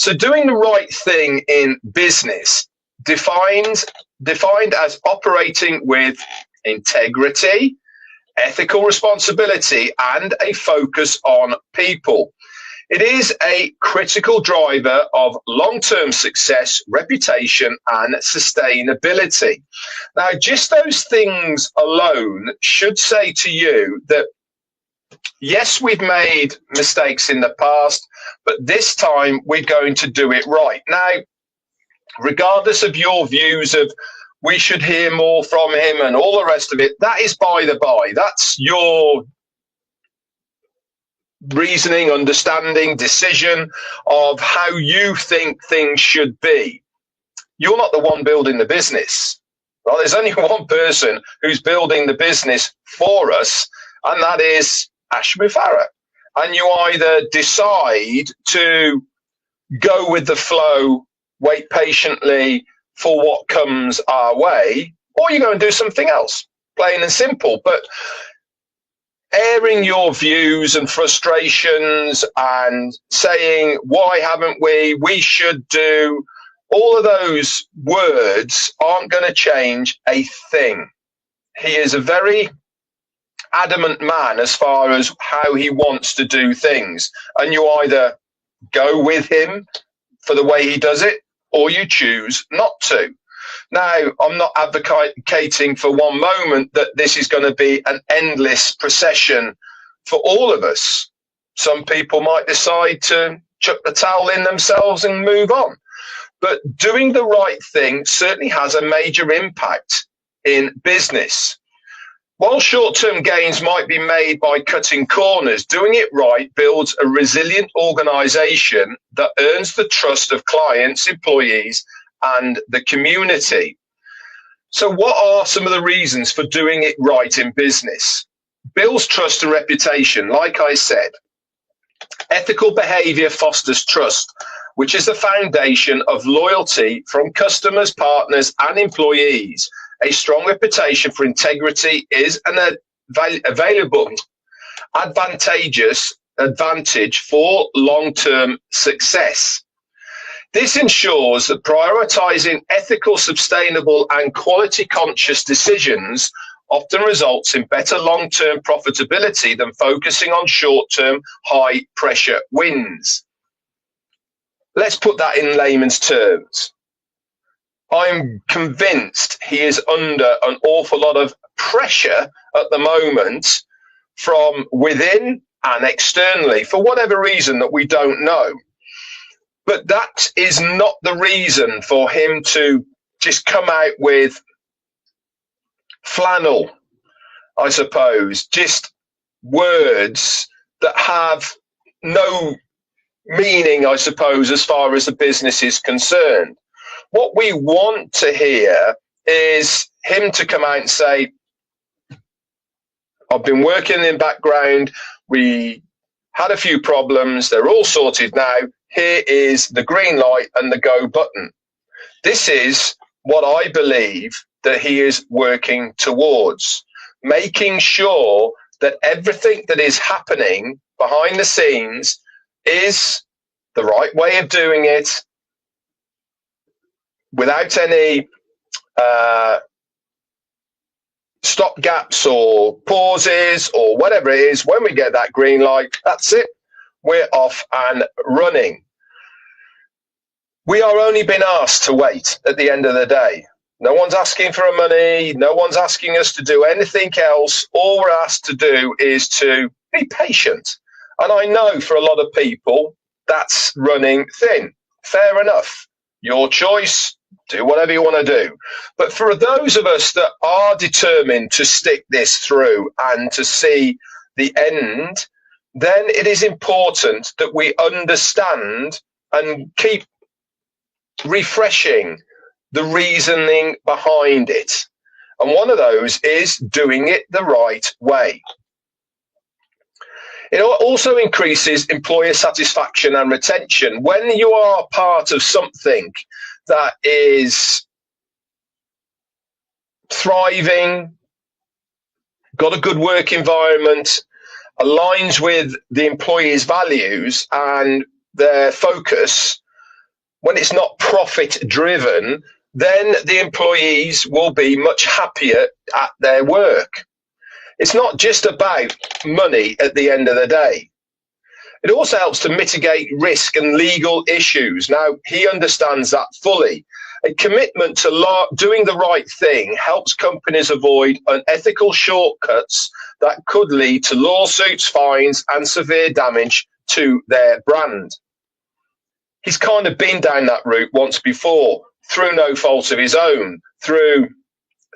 So doing the right thing in business defined as operating with integrity, ethical responsibility, and a focus on people. It is a critical driver of long-term success, reputation, and sustainability. Now, just those things alone should say to you that yes, we've made mistakes in the past, but this time we're going to do it right. Now, regardless of your views of we should hear more from him and all the rest of it, that is by the by. That's your reasoning, understanding, decision of how you think things should be. You're not the one building the business. Well, there's only one person who's building the business for us, and that is Ashmi Farah. And you either decide to go with the flow, wait patiently for what comes our way, or you go and do something else, plain and simple. But airing your views and frustrations and saying, why haven't we should do, all of those words aren't going to change a thing. He is a very adamant man as far as how he wants to do things. And you either go with him for the way he does it, or you choose not to. Now, I'm not advocating for one moment that this is going to be an endless procession for all of us. Some people might decide to chuck the towel in themselves and move on. But doing the right thing certainly has a major impact in business. While short-term gains might be made by cutting corners, doing it right builds a resilient organization that earns the trust of clients, employees, and the community. So what are some of the reasons for doing it right in business? Builds trust and reputation, like I said. Ethical behavior fosters trust, which is the foundation of loyalty from customers, partners, and employees. A strong reputation for integrity is an available advantage for long-term success. This ensures that prioritizing ethical, sustainable, and quality-conscious decisions often results in better long-term profitability than focusing on short-term, high-pressure wins. Let's put that in layman's terms. I'm convinced he is under an awful lot of pressure at the moment from within and externally for whatever reason that we don't know. But that is not the reason for him to just come out with flannel, I suppose, just words that have no meaning, I suppose, as far as the business is concerned. What we want to hear is him to come out and say, I've been working in the background, we had a few problems, they're all sorted now, here is the green light and the go button. This is what I believe that he is working towards, making sure that everything that is happening behind the scenes is the right way of doing it, without any stop gaps or pauses or whatever it is. When we get that green light, that's it. We're off and running. We are only been asked to wait at the end of the day. No one's asking for our money. No one's asking us to do anything else. All we're asked to do is to be patient. And I know for a lot of people, that's running thin. Fair enough. Your choice. Do whatever you want to do. But for those of us that are determined to stick this through and to see the end, then it is important that we understand and keep refreshing the reasoning behind it. And one of those is doing it the right way. It also increases employer satisfaction and retention. When you are part of something that is thriving, got a good work environment, aligns with the employee's values and their focus, when it's not profit driven, then the employees will be much happier at their work. It's not just about money at the end of the day. It also helps to mitigate risk and legal issues. Now, he understands that fully. A commitment to doing the right thing helps companies avoid unethical shortcuts that could lead to lawsuits, fines, and severe damage to their brand. He's kind of been down that route once before, through no fault of his own, through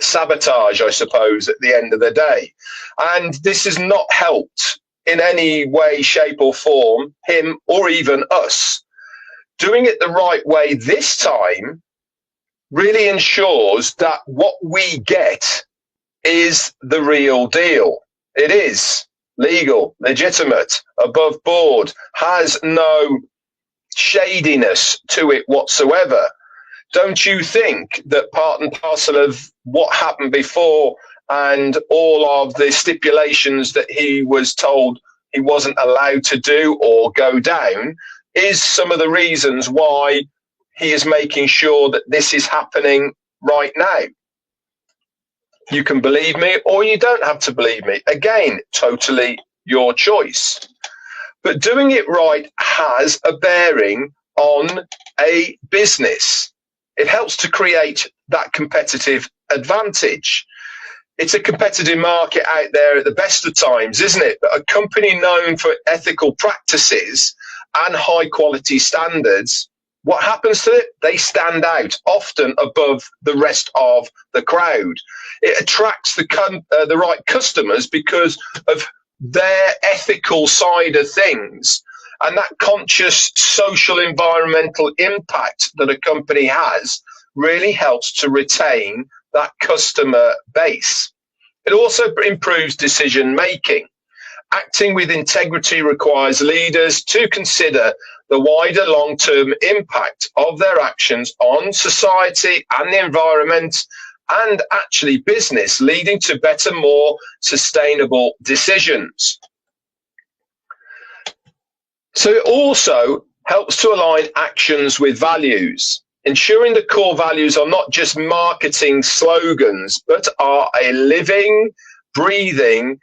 sabotage, I suppose, at the end of the day. And this has not helped in any way, shape, or form him or even us. Doing it the right way this time really ensures that what we get is the real deal. It is legal, legitimate, above board, has no shadiness to it whatsoever. Don't you think that part and parcel of what happened before and all of the stipulations that he was told he wasn't allowed to do or go down is some of the reasons why he is making sure that this is happening right now? You can believe me or you don't have to believe me. Again, totally your choice. But doing it right has a bearing on a business. It helps to create that competitive advantage. It's a competitive market out there at the best of times, isn't it? But a company known for ethical practices and high quality standards, what happens to it? They stand out, often above the rest of the crowd. It attracts the right customers because of their ethical side of things and that conscious social environmental impact that a company has really helps to retain that customer base. It also improves decision making. Acting with integrity requires leaders to consider the wider long-term impact of their actions on society and the environment and actually business, leading to better, more sustainable decisions. So it also helps to align actions with values, ensuring the core values are not just marketing slogans, but are a living, breathing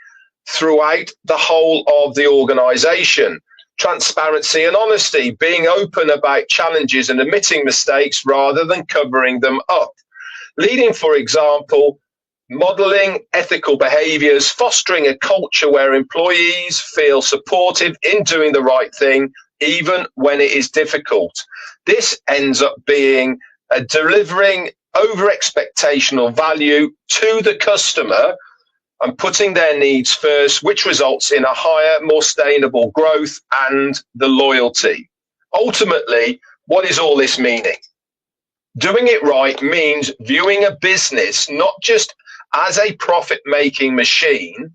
throughout the whole of the organization. Transparency and honesty, being open about challenges and admitting mistakes rather than covering them up. Leading, for example, modeling ethical behaviors, fostering a culture where employees feel supported in doing the right thing, even when it is difficult. This ends up being delivering over expectational value to the customer and putting their needs first, which results in a higher, more sustainable growth and the loyalty. Ultimately, what is all this meaning? Doing it right means viewing a business not just as a profit-making machine,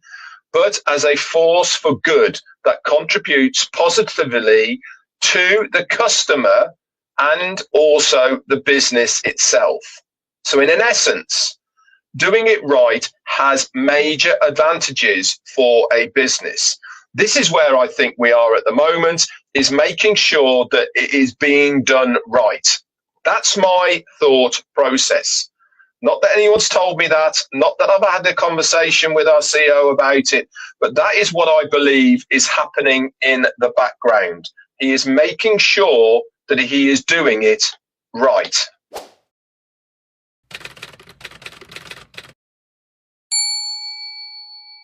but as a force for good that contributes positively to the customer and also the business itself. So in essence, doing it right has major advantages for a business. This is where I think we are at the moment, is making sure that it is being done right. That's my thought process. Not that anyone's told me that, not that I've had a conversation with our CEO about it, but that is what I believe is happening in the background. He is making sure that he is doing it right.